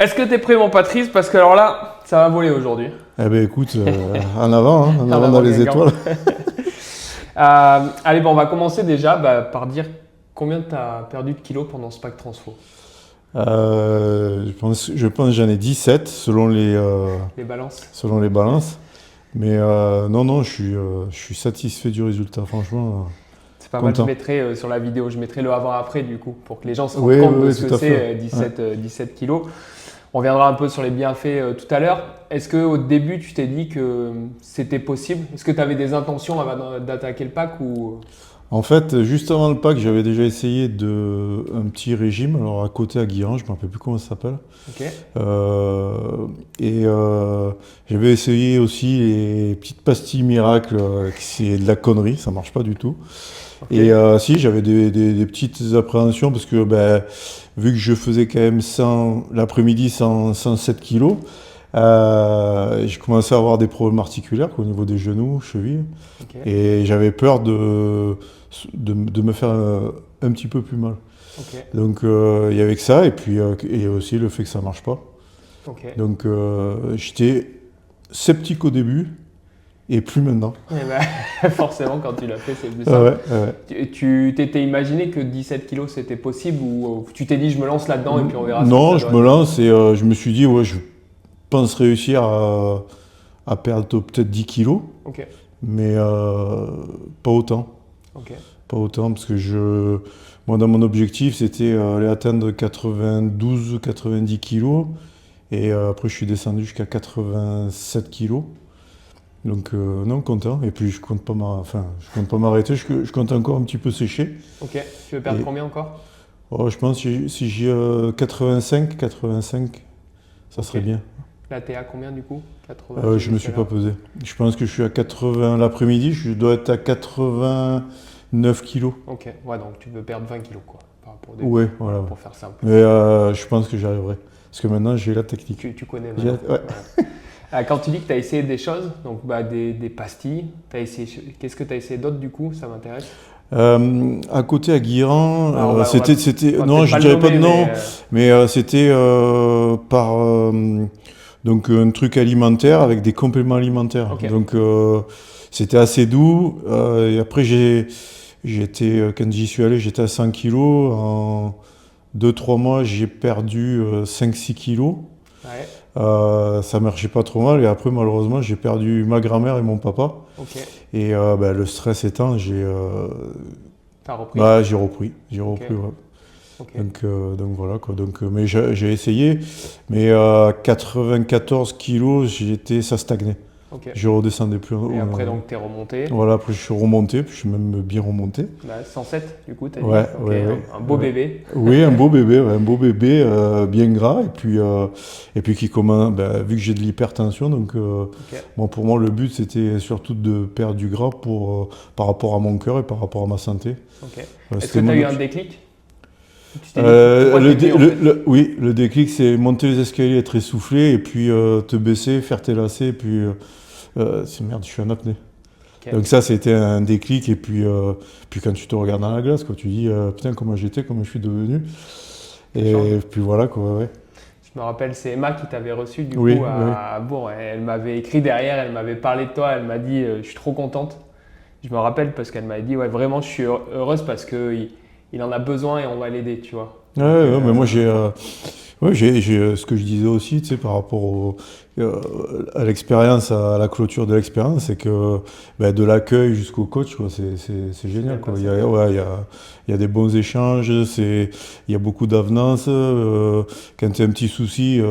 Est-ce que tu es prêt, mon Patrice? Parce que alors là, ça va voler aujourd'hui. Eh bien écoute, en avant, en avant dans les étoiles. Allez, bon, on va commencer déjà par dire combien tu as perdu de kilos pendant ce pack transfo. Je pense que j'en ai 17 selon les balances. Selon les balances. Mais non, je suis satisfait du résultat, franchement. C'est pas content. mal, je mettrai sur la vidéo, je mettrai le avant-après du coup, pour que les gens se rendent compte de ce que c'est 17 kilos. On reviendra un peu sur les bienfaits tout à l'heure. Est-ce qu'au début, tu t'es dit que c'était possible? Est-ce que tu avais des intentions avant d'attaquer le pack ou... En fait, juste avant le pack, j'avais déjà essayé un petit régime, alors à côté à Guiran, je ne me rappelle plus comment ça s'appelle. Okay. J'avais essayé aussi les petites pastilles miracles, c'est de la connerie, ça ne marche pas du tout. Okay. Et si, j'avais des petites appréhensions parce que vu que je faisais quand même l'après-midi 107 kilos, j'ai commencé à avoir des problèmes articulaires au niveau des genoux, chevilles. Okay. Et j'avais peur de me faire un petit peu plus mal. Okay. Donc il y avait que ça, et puis et aussi le fait que ça ne marche pas. Okay. Donc j'étais sceptique au début, et plus maintenant. Forcément, quand tu l'as fait, c'est plus simple. Ouais. Tu t'étais imaginé que 17 kilos c'était possible, ou tu t'es dit je me lance là-dedans et puis on verra? Non, je me lance et je me suis dit je pense réussir à perdre peut-être 10 kilos, okay. Mais pas autant. Okay. Pas autant, parce que moi, dans mon objectif, c'était aller atteindre 92-90 kilos, et après je suis descendu jusqu'à 87 kilos. Donc non, content, et puis je compte pas m'arrêter, je compte encore un petit peu sécher. Ok, tu veux perdre combien encore? Je pense que si j'ai 85, ça serait bien. Là, t'es à combien du coup? 80, je ne me suis pas pesé. Je pense que je suis à 80 l'après-midi, je dois être à 89 kilos. Ok, ouais, donc tu veux perdre 20 kilos quoi, par rapport ouais, voilà. Pour faire simple. Mais je pense que j'y arriverai, parce que maintenant j'ai la technique. Tu connais maintenant. Ouais. Quand tu dis que tu as essayé des choses, donc des pastilles, qu'est-ce que tu as essayé d'autre du coup? Ça m'intéresse. À côté à Guiran, c'était non, je dirais pas de nom, mais c'était par donc un truc alimentaire avec des compléments alimentaires. Okay. Donc c'était assez doux. Et après quand j'y suis allé, j'étais à 100 kilos. En 2-3 mois, j'ai perdu 5-6 kilos. Ouais. Ça marchait pas trop mal, et après malheureusement j'ai perdu ma grand-mère et mon papa. Okay. Et le stress étant, T'as repris? J'ai repris. Okay. Ouais. Okay. Donc voilà quoi. Mais j'ai essayé, mais à 94 kilos, ça stagnait. Okay. Je redescendais plus. Et après donc t'es remonté? Voilà, après je suis remonté, puis je suis même bien remonté. 107 du coup, t'as dit? Ouais, okay. Ouais. Un beau bébé. Oui, un beau bébé, bien gras, et puis qui commence, vu que j'ai de l'hypertension, donc okay. Bon, pour moi le but c'était surtout de perdre du gras par rapport à mon cœur et par rapport à ma santé. Okay. Est-ce que tu as eu un déclic? Oui, le déclic, c'est monter les escaliers, être essoufflé, et puis te baisser, faire tes lacets, et puis c'est merde, je suis en apnée. Okay. Donc ça, c'était un déclic, et puis quand tu te regardes dans la glace, quoi, tu dis putain, comment j'étais, comment je suis devenu, et puis voilà quoi. Ouais. Je me rappelle, c'est Emma qui t'avait reçu du coup à Bourg. Elle m'avait écrit derrière, elle m'avait parlé de toi, elle m'a dit je suis trop contente. Je me rappelle parce qu'elle m'avait dit vraiment je suis heureuse parce que il en a besoin et on va l'aider, tu vois. Mais moi j'ai ce que je disais aussi, tu sais, par rapport à l'expérience, à la clôture de l'expérience, c'est que de l'accueil jusqu'au coach, quoi, c'est génial, quoi. Il y a des bons échanges, il y a beaucoup d'avenance. Quand tu as un petit souci,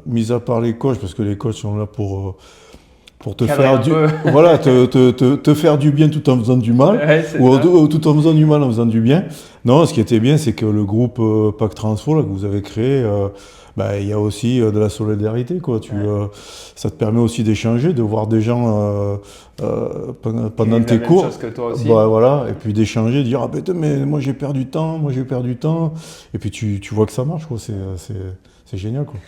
mis à part les coachs, parce que les coachs sont là pour te faire te faire du bien tout en faisant du mal, ou tout en faisant du mal en faisant du bien. Non, ce qui était bien, c'est que le groupe Pack Transfo là, que vous avez créé, il y a aussi de la solidarité, quoi. Ça te permet aussi d'échanger, de voir des gens pendant tes cours. Chose que toi aussi. Voilà, et puis d'échanger, de dire ah mais moi j'ai perdu du temps, et puis tu vois que ça marche, quoi. C'est génial, quoi.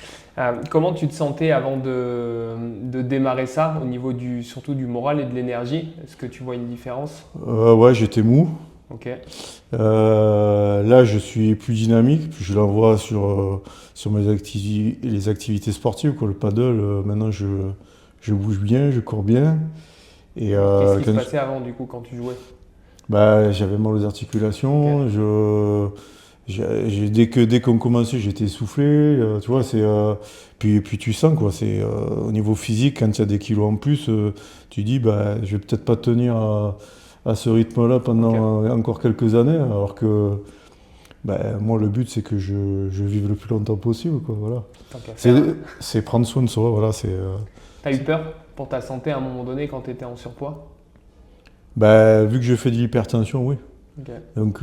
Comment tu te sentais avant de démarrer ça, au niveau surtout du moral et de l'énergie? Est-ce que tu vois une différence? Ouais, j'étais mou. Ok. Là, je suis plus dynamique, puis je l'envoie sur les activités sportives, quoi. Le paddle, maintenant, je bouge bien, je cours bien. Et Qu'est-ce qui se passait avant, du coup, quand tu jouais? bah, j'avais mal aux articulations. Ok. Dès qu'on commençait, j'étais essoufflé. Tu vois, puis tu sens, quoi. Au niveau physique, quand il y a des kilos en plus, tu dis, bah, je vais peut-être pas tenir à ce rythme-là pendant encore quelques années, alors que bah, moi, le but, c'est que je vive le plus longtemps possible, quoi. Voilà. Tant qu'à C'est faire. c'est prendre soin de soi, voilà. T'as eu peur pour ta santé à un moment donné quand tu étais en surpoids? Bah, vu que je fais de l'hypertension, oui. Ok. Donc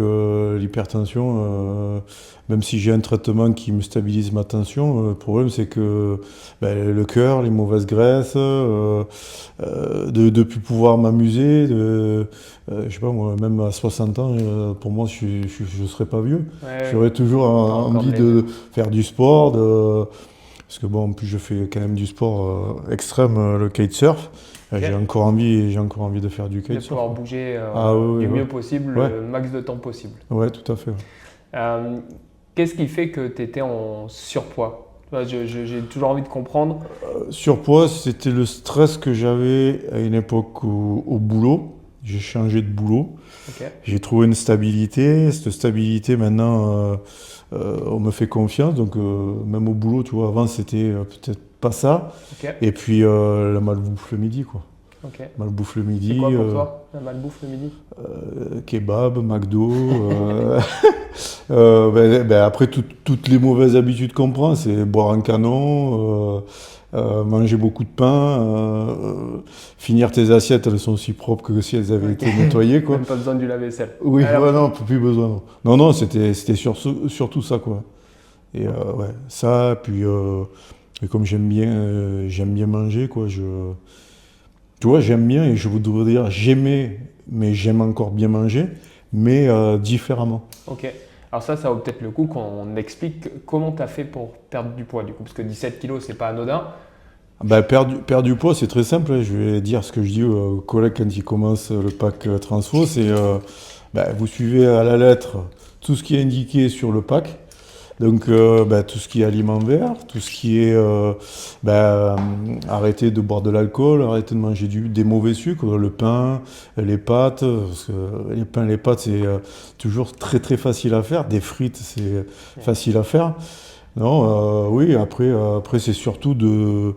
l'hypertension, même si j'ai un traitement qui me stabilise ma tension, le problème c'est que ben, le cœur, les mauvaises graisses, de ne plus pouvoir m'amuser, je sais pas moi, même à 60 ans, pour moi je serais pas vieux. Ouais, J'aurais toujours encore envie de de l'énergie. faire du sport, parce que bon, en plus je fais quand même du sport extrême, le kitesurf. Ok. J'ai encore envie de faire du De kitesurf. pouvoir bouger Ah oui, du oui, mieux possible, ouais. le max de temps possible. Ouais, tout à fait. Ouais. Euh, Qu'est-ce qui fait que tu étais en surpoids? J'ai toujours envie de comprendre. Surpoids, c'était le stress que j'avais à une époque au boulot. J'ai changé de boulot. Ok. J'ai trouvé une stabilité. Cette stabilité, maintenant, on me fait confiance. Donc, même au boulot, tu vois, avant, c'était peut-être pas ça. Ok. Et puis, la malbouffe le midi, quoi. Ok. Malbouffe le C'est midi, quoi pour toi la malbouffe le midi? kebab, McDo. Après, toutes les mauvaises habitudes qu'on prend, c'est boire un canon, manger beaucoup de pain, finir tes assiettes, elles sont aussi propres que si elles avaient Ok. été nettoyées, quoi. Même pas besoin du lave-vaisselle. Oui, Alors, ouais, non, plus besoin. Non, c'était surtout ça, quoi. Et ouais, ça, puis et comme j'aime bien manger, quoi. Tu vois, j'aime bien et je voudrais dire j'aimais, mais j'aime encore bien manger, mais différemment. ok. Alors ça vaut peut-être le coup qu'on explique comment tu as fait pour perdre du poids du coup, parce que 17 kilos, c'est pas anodin. Bah, perdre du poids, c'est très simple, hein. Je vais dire ce que je dis aux collègues quand ils commencent le pack Transfo, c'est bah, vous suivez à la lettre tout ce qui est indiqué sur le pack. Donc bah, tout ce qui est aliments verts, tout ce qui est arrêter de boire de l'alcool, arrêter de manger des mauvais sucres, le pain, les pâtes, parce que les pains, les pâtes c'est toujours très très facile à faire, des frites c'est facile à faire. Non, oui, après c'est surtout de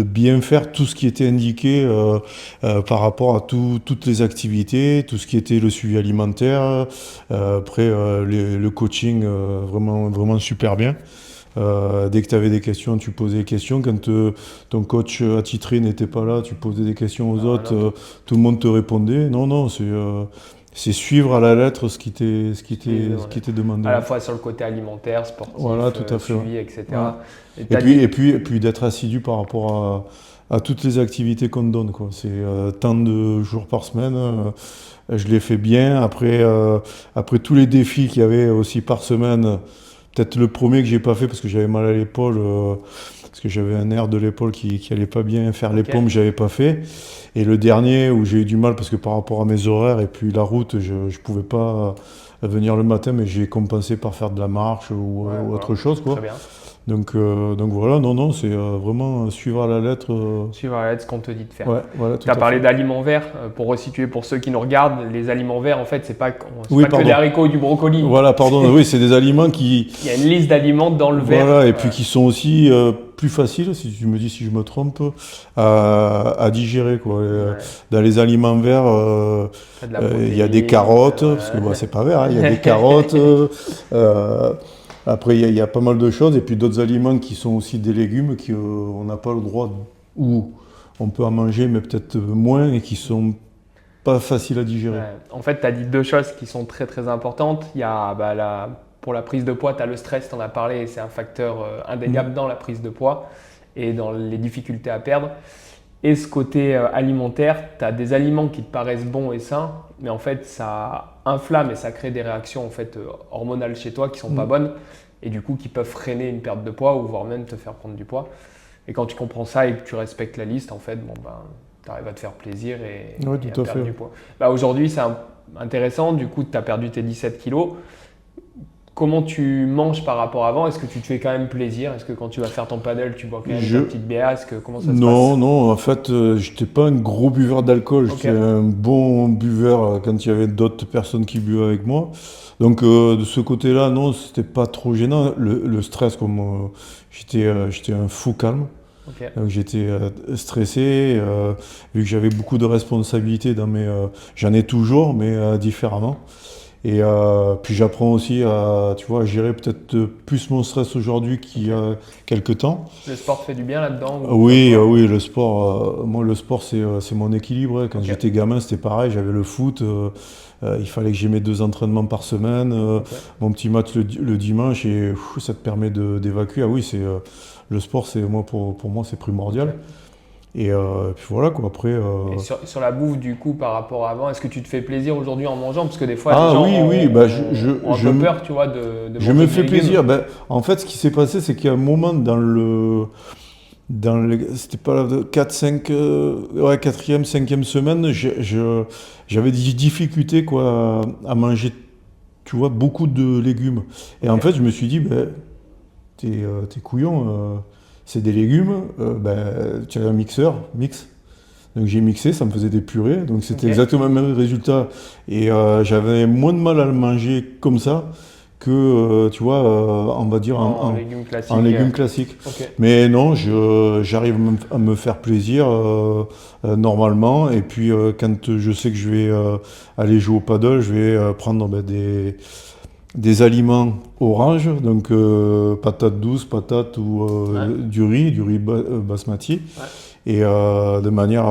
bien faire tout ce qui était indiqué par rapport à toutes les activités, tout ce qui était le suivi alimentaire, après le coaching vraiment, vraiment super bien. Dès que tu avais des questions, tu posais des questions. Quand ton coach attitré n'était pas là, tu posais des questions aux autres, tout le monde te répondait. Non, c'est suivre à la lettre ce qui t'est demandé. À la fois sur le côté alimentaire, sportif, Voilà, tout à fait. suivi, Ouais. etc. Et puis d'être assidu par rapport à toutes les activités qu'on te donne, quoi. C'est tant de jours par semaine. Je l'ai fait bien. Après tous les défis qu'il y avait aussi par semaine, peut-être le premier que j'ai pas fait parce que j'avais mal à l'épaule, parce que j'avais un nerf de l'épaule qui allait pas bien, faire les pompes, j'avais pas fait. Et le dernier où j'ai eu du mal parce que par rapport à mes horaires et puis la route, je pouvais pas venir le matin, mais j'ai compensé par faire de la marche ou autre chose, quoi. Très bien. Donc voilà, non, c'est vraiment suivre à la lettre. Suivre à la lettre ce qu'on te dit de faire. Ouais, voilà, Tu as parlé d'aliments verts. Pour resituer pour ceux qui nous regardent, les aliments verts, en fait, c'est pas que des haricots ou du brocoli. Voilà, pardon, oui, c'est des aliments qui. Il y a une liste d'aliments dans le verre. Voilà, et puis qui sont aussi plus faciles, si tu me dis si je me trompe, à digérer, quoi. Dans les aliments verts, il y a des carottes, parce que c'est pas vert, hein, il y a des carottes. Après, il y a pas mal de choses, et puis d'autres aliments qui sont aussi des légumes qu'on n'a pas le droit, ou on peut en manger, mais peut-être moins, et qui sont pas faciles à digérer. Ouais. En fait, tu as dit deux choses qui sont très très importantes. Il y a pour la prise de poids, tu as le stress, tu en as parlé, et c'est un facteur indéniable dans la prise de poids et dans les difficultés à perdre. Et ce côté alimentaire, tu as des aliments qui te paraissent bons et sains, mais en fait, ça inflamme et ça crée des réactions en fait, hormonales chez toi qui ne sont pas bonnes et du coup qui peuvent freiner une perte de poids ou voire même te faire prendre du poids. Et quand tu comprends ça et que tu respectes la liste, en fait, tu arrives à te faire plaisir et à perdre du poids. Aujourd'hui, intéressant. Du coup, tu as perdu tes 17 kilos. Comment tu manges par rapport à avant? Est-ce que tu te fais quand même plaisir? Est-ce que quand tu vas faire ton paddle, tu bois quand même ta petite bière? Comment ça se passe? Non, en fait, j'étais pas un gros buveur d'alcool. Ok. J'étais un bon buveur quand il y avait d'autres personnes qui buvaient avec moi. Donc, de ce côté-là, non, c'était pas trop gênant. Le stress, comme j'étais un fou calme. Ok. Donc, j'étais stressé, vu que j'avais beaucoup de responsabilités j'en ai toujours, mais différemment. Et puis j'apprends aussi tu vois, à gérer peut-être plus mon stress aujourd'hui qu'il y a quelques temps. Le sport te fait du bien là-dedans? Oui, oui, le sport, moi le sport c'est mon équilibre, hein. Quand Ok. j'étais gamin c'était pareil, j'avais le foot, il fallait que j'aie mes 2 entraînements par semaine, Ok. mon petit match le dimanche et ça te permet d'évacuer. Ah oui, le sport, pour moi c'est primordial. Ok. Et puis voilà quoi, après... Et sur la bouffe, du coup, par rapport à avant, est-ce que tu te fais plaisir aujourd'hui en mangeant? Parce que des fois, les Ah gens oui, ont un peu peur, tu vois, de je manger me des fais légumes. plaisir. Ben, en fait, ce qui s'est passé, c'est qu'il y a un moment c'était pas la 4, 5, ouais, 4e, 5e semaine, j'avais des difficultés quoi, à manger, tu vois, beaucoup de légumes. Et en Ok. fait, je me suis dit, ben, t'es couillon, c'est des légumes, ben, tu as un mixeur, mixe. Donc j'ai mixé, ça me faisait des purées, donc c'était Ok. exactement le même résultat. Et j'avais moins de mal à le manger comme ça que, tu vois, on va dire En légumes en classiques. légumes classiques. Ok. Mais non, j'arrive à me faire plaisir normalement. Et puis quand je sais que je vais aller jouer au paddle, je vais prendre des aliments oranges, donc patates douces, patates ou Ouais. du riz basmati. Ouais. Et de manière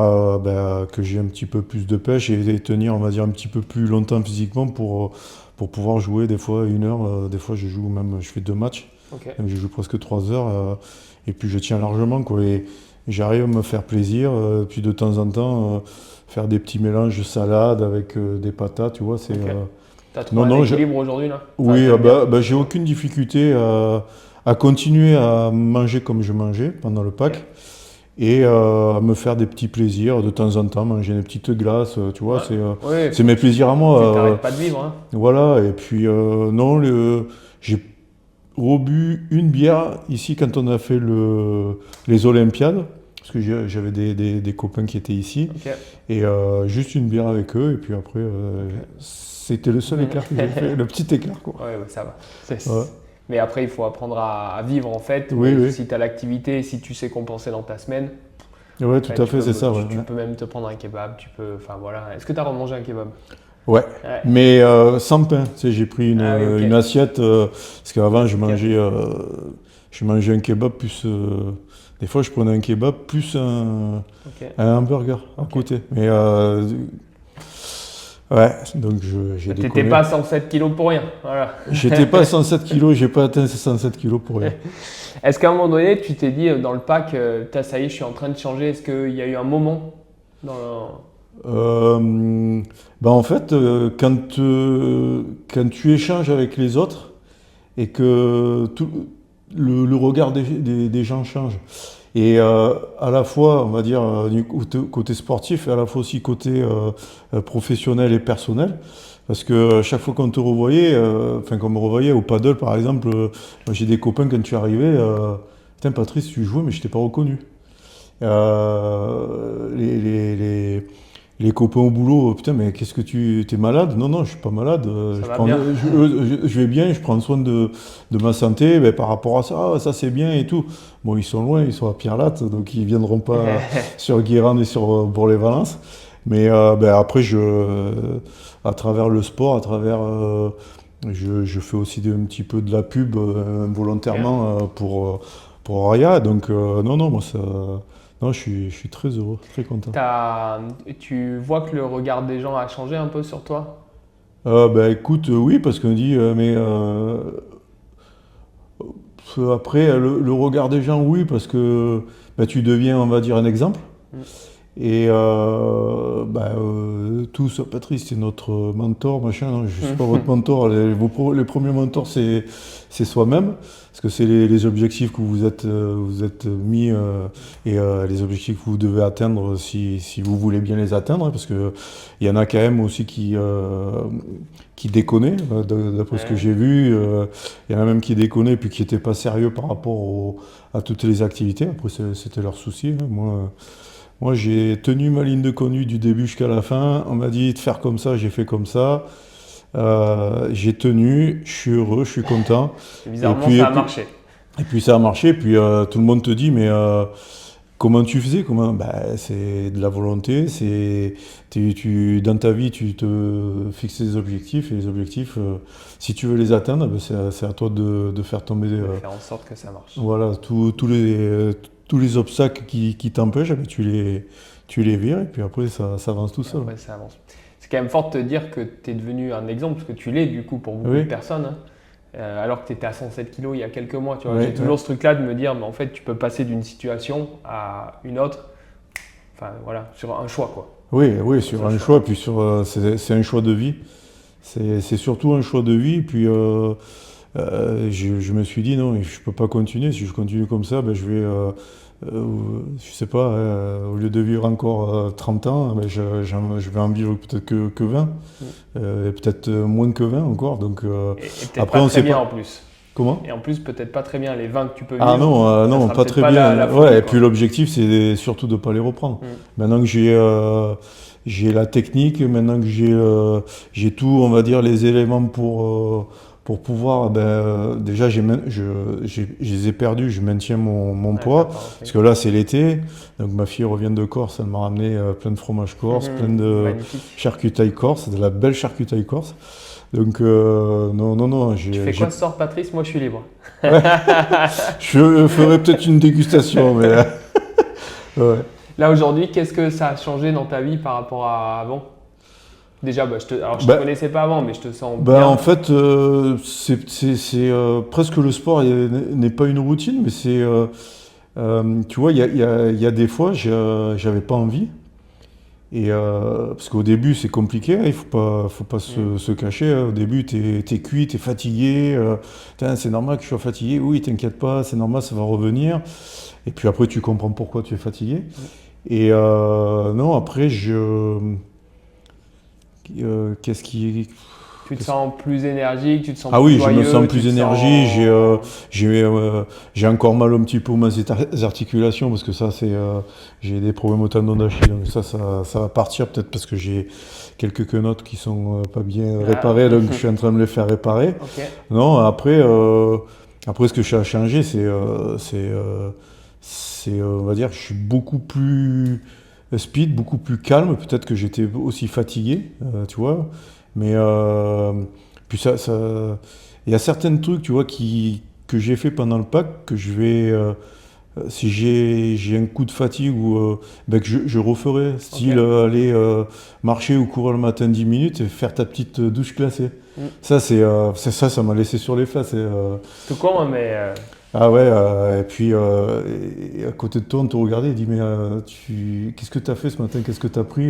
que j'ai un petit peu plus de pêche et tenir, on va dire, un petit peu plus longtemps physiquement pour pouvoir jouer des fois 1 heure. Des fois, je fais 2 matchs, Ok. donc je joue presque 3 heures. Et puis, je tiens largement, quoi. Et j'arrive à me faire plaisir. Puis, de temps en temps, faire des petits mélanges de salade avec des patates, tu vois. Ok. T'as Non, trouvé un non, équilibre aujourd'hui là? Enfin, oui, t'aimes bien? j'ai aucune difficulté à continuer à manger comme je mangeais pendant le Ok. pack. Et me faire des petits plaisirs de temps en temps, manger des petites glaces, tu vois, Ouais. Oui, c'est mes plaisirs à tu moi. t'arrêtes pas de vivre, hein. Voilà, et puis non, j'ai rebu une bière ici quand on a fait les Olympiades, parce que j'avais des copains qui étaient ici, Ok. et juste une bière avec eux, et puis après, Ok. c'était le seul écart que j'ai fait, le petit écart, quoi. Ouais, bah, ça va. Ouais. Mais après, il faut apprendre à vivre en fait. Oui, oui. Si tu as l'activité, si tu sais compenser dans ta semaine, Ouais, après, tout à fait, c'est ça. Ouais. tu peux même te prendre un kebab. Enfin voilà. Est-ce que tu as remangé un kebab? Ouais, Ouais. mais sans pain. Tu sais, j'ai pris Ah oui, ok. une assiette parce qu'avant Ok. je mangeais un kebab plus. Des fois, je prenais un kebab plus Ok. un hamburger à Ok. côté. Mais ouais, donc j'ai T'étais déconné. pas à 107 kilos pour rien. Voilà. J'étais pas à 107 kilos, j'ai pas atteint ces 107 kilos pour rien. Est-ce qu'à un moment donné, tu t'es dit dans le pack, ça y est, je suis en train de changer. Est-ce qu'il y a eu un moment dans En fait, quand tu échanges avec les autres et que le regard des gens change. Et à la fois, on va dire, du côté sportif et à la fois aussi côté professionnel et personnel. Parce que chaque fois qu'on te revoyait, enfin qu'on me revoyait au paddle par exemple, moi, j'ai des copains quand tu arrivais, putain Patrice, tu jouais mais je t'ai pas reconnu. Les copains au boulot, putain, mais qu'est-ce que t'es malade? Non, non, je suis pas malade. Ça va bien. Je vais bien, je prends soin de ma santé. Ben, par rapport à ça, ça c'est bien et tout. Bon, ils sont loin, ils sont à Pierre-Latte, donc ils viendront pas sur Guérande et sur Bourg-les-Valences. Mais après, à travers le sport, je fais aussi un petit peu de la pub volontairement pour Aria. Donc, non, non, moi ça. Non, je suis très heureux, très content. Tu vois que le regard des gens a changé un peu sur toi? Écoute, oui, parce qu'on dit, après, le regard des gens, oui, parce que tu deviens, on va dire, un exemple. Mm. Et tous, Patrice, c'est notre mentor, machin. Non, je ne suis pas votre mentor. Les premiers mentors, c'est soi-même. Parce que c'est les objectifs que vous êtes mis et les objectifs que vous devez atteindre si vous voulez bien les atteindre. Parce qu'il y en a quand même aussi qui déconnaient, d'après ce que j'ai vu. Il y en a même qui déconnaient puis qui n'étaient pas sérieux par rapport à toutes les activités. Après, c'était leur souci. Hein. Moi, j'ai tenu ma ligne de conduite du début jusqu'à la fin. On m'a dit de faire comme ça, j'ai fait comme ça. J'ai tenu, je suis heureux, je suis content. Et bizarrement, ça a marché. Et puis ça a marché, puis tout le monde te dit, mais comment tu faisais? C'est de la volonté, dans ta vie, tu te fixes des objectifs, et les objectifs, si tu veux les atteindre, c'est à toi de faire tomber... faire en sorte que ça marche. Voilà, tous les obstacles qui t'empêchent, tu les vires, et puis après, ça avance tout seul. Après, ça avance. C'est quand même fort de te dire que tu es devenu un exemple, parce que tu l'es du coup pour beaucoup de personnes, hein. Alors que tu étais à 107 kg il y a quelques mois. Tu vois, j'ai toujours ce truc-là de me dire, mais en fait, tu peux passer d'une situation à une autre, enfin voilà, sur un choix, quoi. Oui, sur un choix, puis c'est un choix de vie. C'est surtout un choix de vie, puis je me suis dit, non, je ne peux pas continuer. Si je continue comme ça, je vais... je sais pas, au lieu de vivre encore 30 ans, je vais en vivre peut-être que 20, et peut-être moins que 20 encore. Donc, et peut-être après, pas on très sait bien pas. en plus. Comment? Et en plus, peut-être pas très bien les 20 que tu peux vivre. Ah non, non, pas très bien. La folie, ouais, et quoi. puis l'objectif, c'est surtout de ne pas les reprendre. Maintenant que j'ai la technique, maintenant que j'ai tout, on va dire, les éléments pour pouvoir, déjà, je les ai perdus, je maintiens mon poids, parce que là, c'est l'été, donc ma fille revient de Corse, elle m'a ramené plein de fromage corse, plein de charcutaille corse, de la belle charcutaille corse. Donc, non. Tu fais quoi ce soir, Patrice? Moi, je suis libre. Je ferai peut-être une dégustation, mais... ouais. Là, aujourd'hui, qu'est-ce que ça a changé dans ta vie par rapport à avant? Déjà, je te connaissais pas avant, mais je te sens bien. En fait, c'est presque le sport n'est pas une routine, mais c'est... tu vois, il y a des fois, j'avais pas envie. Et parce qu'au début, c'est compliqué, hein, il faut pas se cacher. Hein. Au début, t'es cuit, t'es fatigué. C'est normal que je sois fatigué. Oui, t'inquiète pas, c'est normal, ça va revenir. Et puis après, tu comprends pourquoi tu es fatigué. Et non, après, qu'est-ce qui... Tu te sens plus énergique, tu te sens plus joyeux. Ah oui, je me sens plus énergique. J'ai encore mal un petit peu aux articulations parce que ça, j'ai des problèmes au tendon d'Achille. Donc ça va partir peut-être parce que j'ai quelques quenottes qui sont pas bien réparées, donc je suis en train de me les faire réparer. Okay. Non, après, ce que ça a changé, c'est on va dire, que je suis beaucoup plus speed, beaucoup plus calme. Peut-être que j'étais aussi fatigué, tu vois. Mais puis il y a certains trucs, tu vois, que j'ai fait pendant le pack que je vais, si j'ai un coup de fatigue ou que je referai, style aller marcher ou courir le matin 10 minutes et faire ta petite douche glacée. Ça ça m'a laissé sur les fesses. Tout con, mais. Ah ouais, et puis et à côté de toi, on te regardait et dit mais qu'est-ce que tu as fait ce matin, qu'est-ce que tu as pris?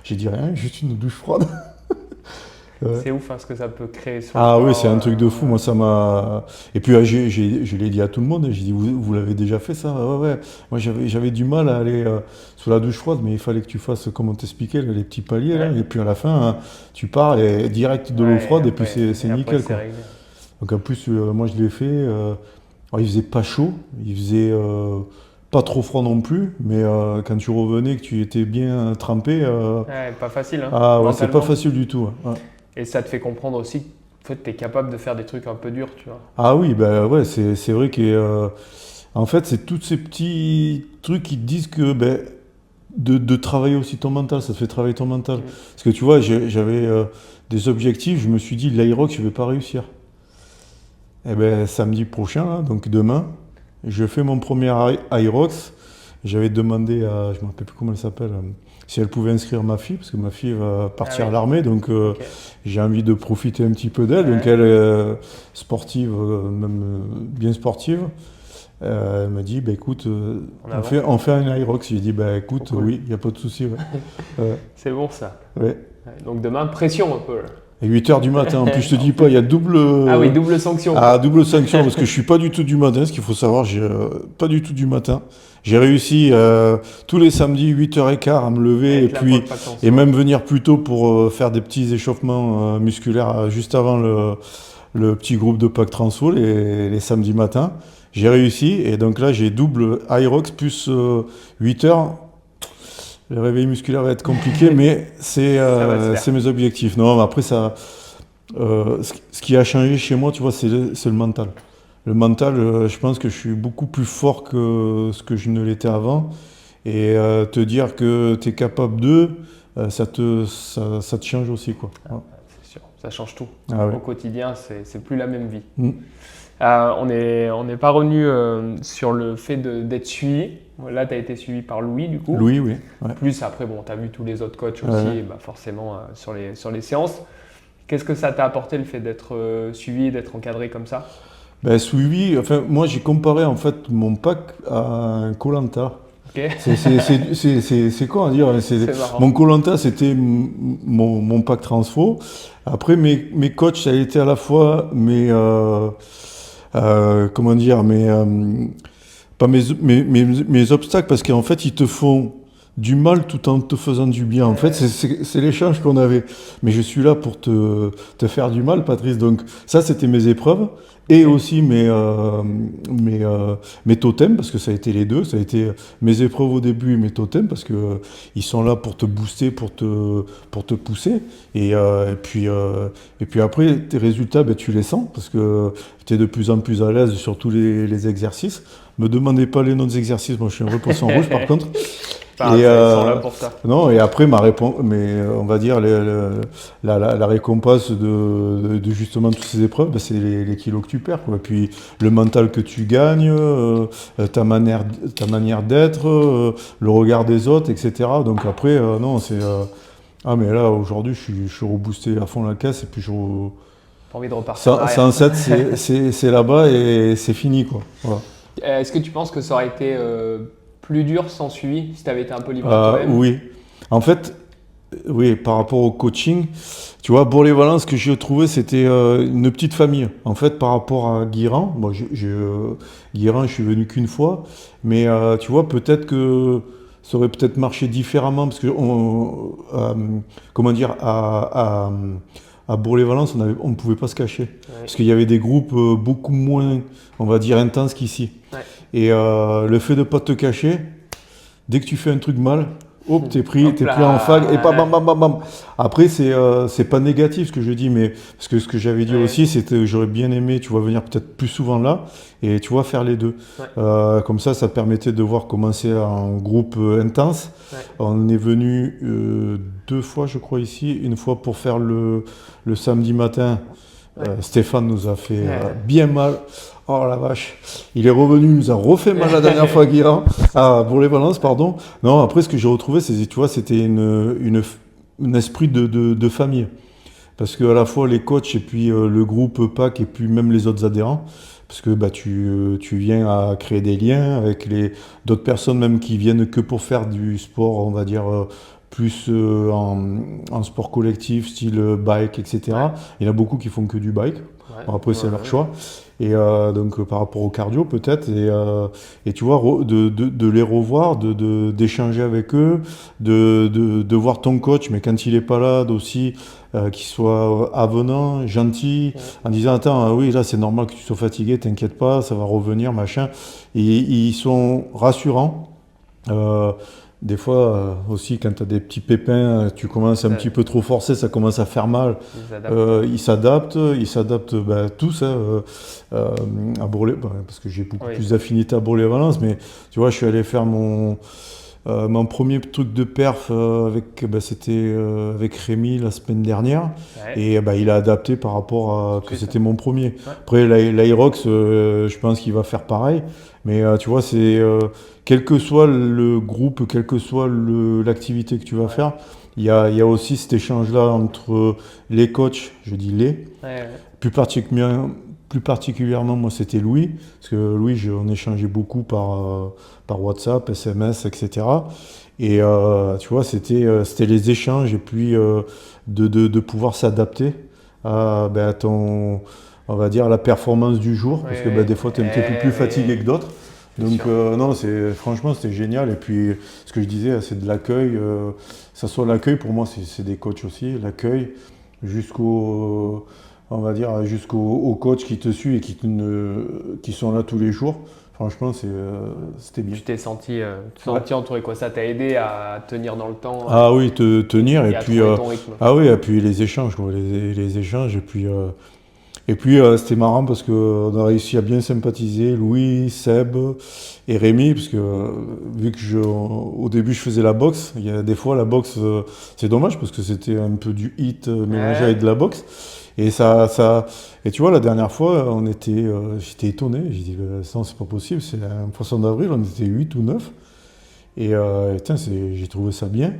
J'ai dit rien, juste une douche froide. C'est ouf ce que ça peut créer sur Ah oui, c'est un truc de fou. Moi, ça m'a. Et puis, je l'ai dit à tout le monde. J'ai dit, vous l'avez déjà fait ça? Ouais. Moi, j'avais du mal à aller sous la douche froide, mais il fallait que tu fasses, comme on t'expliquait, les petits paliers. Là, et puis, à la fin, tu pars et direct de l'eau froide, et puis c'est nickel. Quoi. Donc, en plus, moi, je l'ai fait. Alors, il faisait pas chaud, il faisait pas trop froid non plus, mais quand tu revenais, que tu étais bien trempé. Pas facile. Hein, ah ouais, c'est pas facile du tout. Ouais. Et ça te fait comprendre aussi que tu es capable de faire des trucs un peu durs, tu vois. Ah oui, ouais, c'est vrai que en fait, c'est tous ces petits trucs qui te disent que de travailler aussi ton mental, ça te fait travailler ton mental. Parce que tu vois, j'avais des objectifs, je me suis dit, l'Aerox, je vais pas réussir. Et samedi prochain, là, donc demain, je fais mon premier Aerox. J'avais demandé à, je ne me rappelle plus comment elle s'appelle, si elle pouvait inscrire ma fille, parce que ma fille va partir à l'armée, donc j'ai envie de profiter un petit peu d'elle. Donc elle est sportive, même bien sportive. Elle m'a dit, bah, écoute, on fait un Aerox. J'ai dit, bah, écoute, cool. Oui, il n'y a pas de souci. Ouais. C'est bon ça. Ouais. Donc demain, pression un peu. À 8h du matin, en plus je te dis pas, il y a double... Ah oui, double sanction. Ah, double sanction, parce que je suis pas du tout du matin, ce qu'il faut savoir, pas du tout du matin. J'ai réussi tous les samedis 8h15 à me lever et même venir plus tôt pour faire des petits échauffements musculaires juste avant le petit groupe de Pack Transfo les samedis matins. J'ai réussi et donc là j'ai double Aerox plus 8h. Le réveil musculaire va être compliqué, mais c'est mes objectifs. Non, mais après, ce qui a changé chez moi, tu vois, c'est le mental. Le mental, je pense que je suis beaucoup plus fort que ce que je ne l'étais avant. Et te dire que tu es capable ça te change aussi, quoi. Ah, c'est sûr, ça change tout. Ah, ouais. Au quotidien, c'est plus la même vie. On n'est pas revenu sur le fait d'être suivi. Là, tu as été suivi par Louis, du coup. Louis, oui. Ouais. Plus après, bon, tu as vu tous les autres coachs aussi, et bah, forcément sur les séances. Qu'est-ce que ça t'a apporté le fait d'être suivi, d'être encadré comme ça? Ben, suivi, enfin, moi j'ai comparé en fait mon pack à un Koh-Lanta. Okay. C'est quoi à dire? Mon Koh-Lanta, c'était mon pack transfo. Après, mes coachs, ça a été à la fois comment dire, pas mes obstacles, parce qu'en fait, ils te font du mal tout en te faisant du bien. En fait, c'est l'échange qu'on avait. Mais je suis là pour te faire du mal, Patrice. Donc ça, c'était mes épreuves. Et aussi mes totems, parce que ça a été les deux. Ça a été mes épreuves au début et mes totems, parce que ils sont là pour te booster, pour te pousser. Et puis après, tes résultats, ben, tu les sens, parce que tu es de plus en plus à l'aise sur tous les exercices. Me demandez pas les noms des exercices, moi je suis un vrai poisson rouge par contre. Ils sont là pour ça. Non, et après ma réponse, mais on va dire la récompense de justement toutes ces épreuves, ben, c'est les kilos que tu perds, quoi. Et puis le mental que tu gagnes, ta manière d'être, le regard des autres, etc. Donc après, non, c'est ah mais là aujourd'hui je suis reboosté à fond la caisse et puis pas envie de repartir. 107 c'est là-bas et c'est fini, quoi. Voilà. Est-ce que tu penses que ça aurait été plus dur sans suivi si tu avais été un peu libre toi-même? Oui. En fait, oui, par rapport au coaching, tu vois, Bourg-les-Valence, ce que j'ai trouvé, c'était une petite famille. En fait, par rapport à Guiran, moi, Guiran, je suis venu qu'une fois, mais tu vois, peut-être que ça aurait peut-être marché différemment, parce que, comment dire, à Bourg-les-Valence, on ne pouvait pas se cacher. Ouais. Parce qu'il y avait des groupes beaucoup moins, on va dire, intenses qu'ici. Ouais. Et le fait de ne pas te cacher, dès que tu fais un truc mal, hop, t'es pris en fag, et bam, bam, bam, bam. Après, c'est pas négatif ce que je dis, mais parce que ce que j'avais dit aussi, c'était que j'aurais bien aimé, tu vois, venir peut-être plus souvent là, et tu vois, faire les deux. Ouais. Comme ça permettait de voir commencer en groupe intense. Ouais. On est venu 2 fois, je crois, ici, une fois pour faire le samedi matin. Ouais. Stéphane nous a fait bien mal. Oh la vache, il est revenu, il nous a refait mal la dernière fois, Guiran, pour les balances, pardon. Non, après, ce que j'ai retrouvé, tu vois, c'était un esprit de famille. Parce que à la fois les coachs et puis le groupe PAC et puis même les autres adhérents, parce que bah, tu viens à créer des liens avec d'autres personnes même qui viennent que pour faire du sport, on va dire, plus en sport collectif, style bike, etc. Ouais. Il y en a beaucoup qui font que du bike. Ouais. Bon, après, c'est leur choix. Et donc par rapport au cardio peut-être, et tu vois, de les revoir, d'échanger avec eux, de voir ton coach, mais quand il n'est pas là, aussi qu'il soit avenant, gentil, en disant attends, oui là c'est normal que tu sois fatigué, t'inquiète pas, ça va revenir, machin. Et ils sont rassurants. Des fois aussi, quand tu as des petits pépins, tu commences un petit peu trop forcer, ça commence à faire mal. Ils s'adaptent tous à Bourg-les, parce que j'ai beaucoup plus d'affinité à Bourg-les-Valence, mais tu vois, je suis allé faire mon premier truc de perf c'était avec Rémi la semaine dernière, et il a adapté par rapport à que c'était mon premier. Après l'Aerox, je pense qu'il va faire pareil, mais tu vois, c'est quel que soit le groupe, quelle que soit l'activité que tu vas faire, il y a aussi cet échange-là entre les coachs, je dis plus plus particulièrement, moi, c'était Louis, parce que Louis, on échangeait beaucoup par WhatsApp, SMS, etc. Et tu vois, c'était les échanges et puis de pouvoir s'adapter à, ben, on va dire, à la performance du jour, parce que ben, des fois, tu es un petit peu plus fatigué que d'autres. Donc non, franchement, c'était génial. Et puis, ce que je disais, c'est de l'accueil. Ça soit l'accueil, pour moi, c'est des coachs aussi. L'accueil on va dire, jusqu'aux coachs qui te suivent et qui sont là tous les jours. Franchement, c'était bien. Tu t'es senti entouré, quoi. Ça t'a aidé à tenir dans le temps. Ah oui, tenir. Et puis, ton rythme. ah oui, et puis les échanges, quoi, les échanges. Et puis c'était marrant parce qu'on a réussi à bien sympathiser Louis, Seb et Rémi, parce que vu que au début je faisais la boxe, il y a des fois la boxe, c'est dommage parce que c'était un peu du hit mélangé avec de la boxe. Et et tu vois, la dernière fois, j'étais étonné, j'ai dit, non, c'est pas possible, c'est un poisson d'avril, on était 8 ou 9. Et j'ai trouvé ça bien.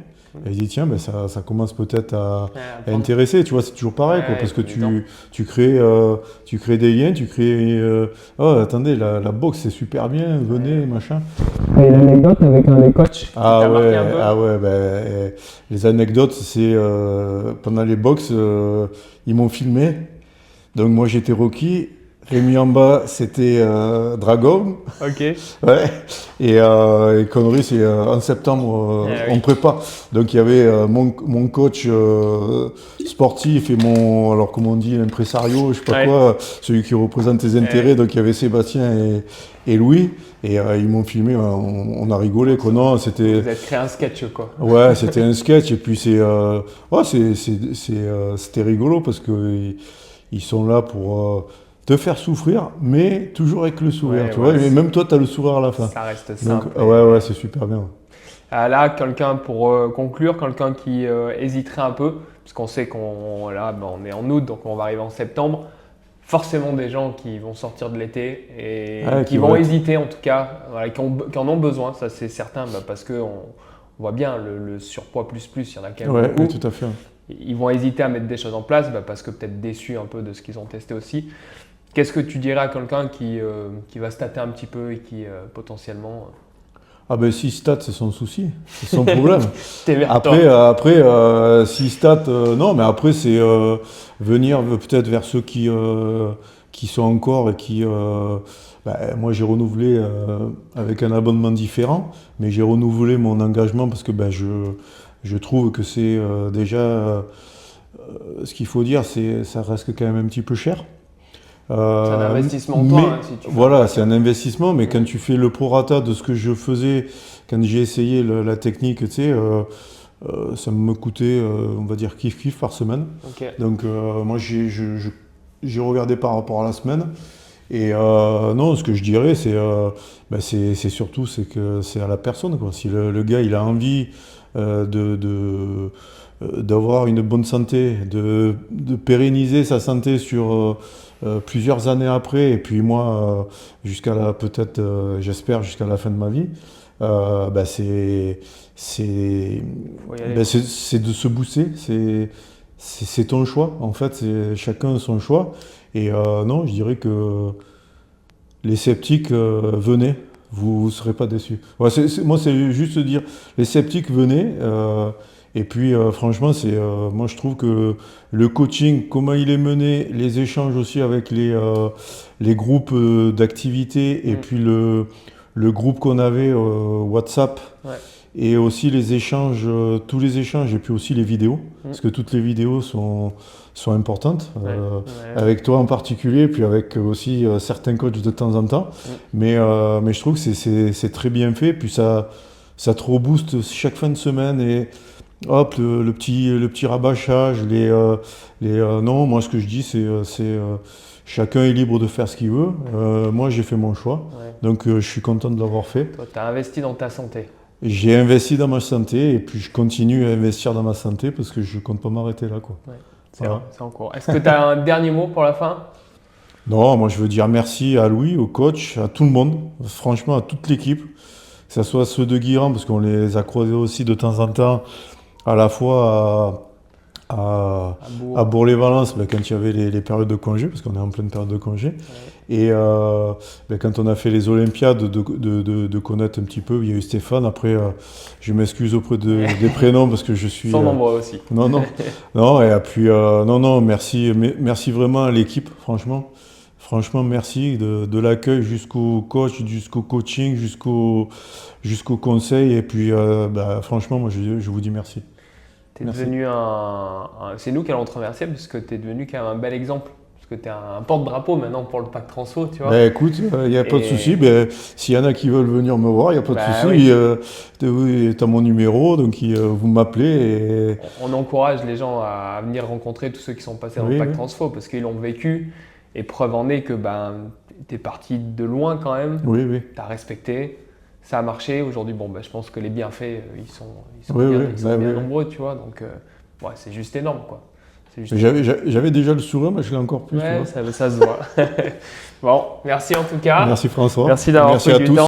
Et j'ai dit, tiens, ben ça commence peut-être à intéresser, tu vois, c'est toujours pareil, quoi, parce que tu crées des liens, oh, attendez, la boxe, c'est super bien, venez, machin. Et l'anecdote avec un des coachs Ah ouais, ben, les anecdotes, c'est pendant les box, ils m'ont filmé. Donc moi j'étais Rocky, Rémi en bas c'était Dragon. Ok. Ouais. Et Connery c'est en septembre on prépare. Donc il y avait mon coach sportif et alors comment on dit, l'impresario, je sais pas quoi, celui qui représente tes intérêts. Donc il y avait Sébastien et Louis. Et ils m'ont filmé, on a rigolé, quoi. Non, c'était. Vous avez créé un sketch, quoi. Ouais, c'était un sketch. Et puis c'était rigolo parce que ils sont là pour te faire souffrir, mais toujours avec le sourire, tu vois. Et même toi, tu as le sourire à la fin. Ça reste simple. Donc, ouais, c'est super bien. Là, quelqu'un pour conclure, quelqu'un qui hésiterait un peu, puisqu'on sait qu'on est en août, donc on va arriver en septembre. Forcément des gens qui vont sortir de l'été et qui vont hésiter en tout cas, qui en ont besoin, ça c'est certain, parce qu'on voit bien le surpoids plus, il y en a quand même beaucoup. Oui, tout à fait. Ils vont hésiter à mettre des choses en place parce que peut-être déçus un peu de ce qu'ils ont testé aussi. Qu'est-ce que tu dirais à quelqu'un qui va se tâter un petit peu et qui potentiellement… Ah ben s'il state, c'est son souci, c'est son problème. Après, s'il state, non, mais après c'est venir peut-être vers ceux qui sont encore et qui… moi j'ai renouvelé avec un abonnement différent, mais j'ai renouvelé mon engagement parce que je trouve que c'est déjà… ce qu'il faut dire, ça reste quand même un petit peu cher. C'est un investissement en toi, si tu veux. Voilà, c'est un investissement, mais quand tu fais le prorata de ce que je faisais quand j'ai essayé la technique, tu sais, ça me coûtait, on va dire, kiff par semaine. Okay. Donc moi, j'ai regardé par rapport à la semaine. Et non, ce que je dirais, c'est surtout que c'est à la personne, quoi. Si le gars, il a envie d'avoir une bonne santé, de pérenniser sa santé sur plusieurs années après, et puis moi, j'espère jusqu'à la fin de ma vie, c'est de se booster, c'est ton choix, en fait, c'est chacun son choix. Et non, je dirais que les sceptiques, venez, vous ne serez pas déçus. Ouais, moi, c'est juste dire, les sceptiques, venez. Et puis, franchement, moi, je trouve que le coaching, comment il est mené, les échanges aussi avec les groupes d'activité, et puis le groupe qu'on avait WhatsApp, et aussi les échanges, tous les échanges, et puis aussi les vidéos, parce que toutes les vidéos sont importantes, avec toi en particulier, puis avec aussi certains coachs de temps en temps. Mais je trouve que c'est très bien fait, puis ça te rebooste chaque fin de semaine, et hop, le petit rabâchage, non, moi ce que je dis, c'est chacun est libre de faire ce qu'il veut. Moi, j'ai fait mon choix, donc je suis content de l'avoir fait. Toi, tu as investi dans ta santé. J'ai investi dans ma santé, et puis je continue à investir dans ma santé parce que je ne compte pas m'arrêter là, quoi. C'est en cours. Est-ce que tu as un dernier mot pour la fin? Non, moi je veux dire merci à Louis, au coach, à tout le monde, franchement à toute l'équipe, que ce soit ceux de Guiran, parce qu'on les a croisés aussi de temps en temps, à la fois à Bourg-les-Valences, quand il y avait les périodes de congé, parce qu'on est en pleine période de congé. Ouais. Et quand on a fait les Olympiades, de connaître un petit peu, il y a eu Stéphane. Après, je m'excuse auprès des prénoms parce que je suis. Sans nombreux aussi. Non, et puis, non, merci vraiment à l'équipe, franchement. Franchement, merci de l'accueil jusqu'au coach, jusqu'au coaching, jusqu'au conseil. Et puis, franchement, moi, je vous dis merci. T'es devenu c'est nous qui allons te remercier parce que tu es devenu quand même un bel exemple. Parce que tu es un porte-drapeau maintenant pour le pack transfo, tu vois. Écoute, il n'y a pas de souci. S'il y en a qui veulent venir me voir, il n'y a pas de souci. Oui. Tu as mon numéro, donc vous m'appelez. Et... On encourage les gens à venir rencontrer tous ceux qui sont passés dans le pack transfo parce qu'ils l'ont vécu. Et preuve en est que tu es parti de loin quand même. Oui. Tu as respecté. Ça a marché. Aujourd'hui, je pense que les bienfaits, ils sont bien nombreux, tu vois. Donc, c'est juste énorme, quoi. J'avais déjà le sourire, mais je l'ai encore plus. Ouais, ça se voit. Bon, merci en tout cas. Merci François. Merci d'avoir pris du temps.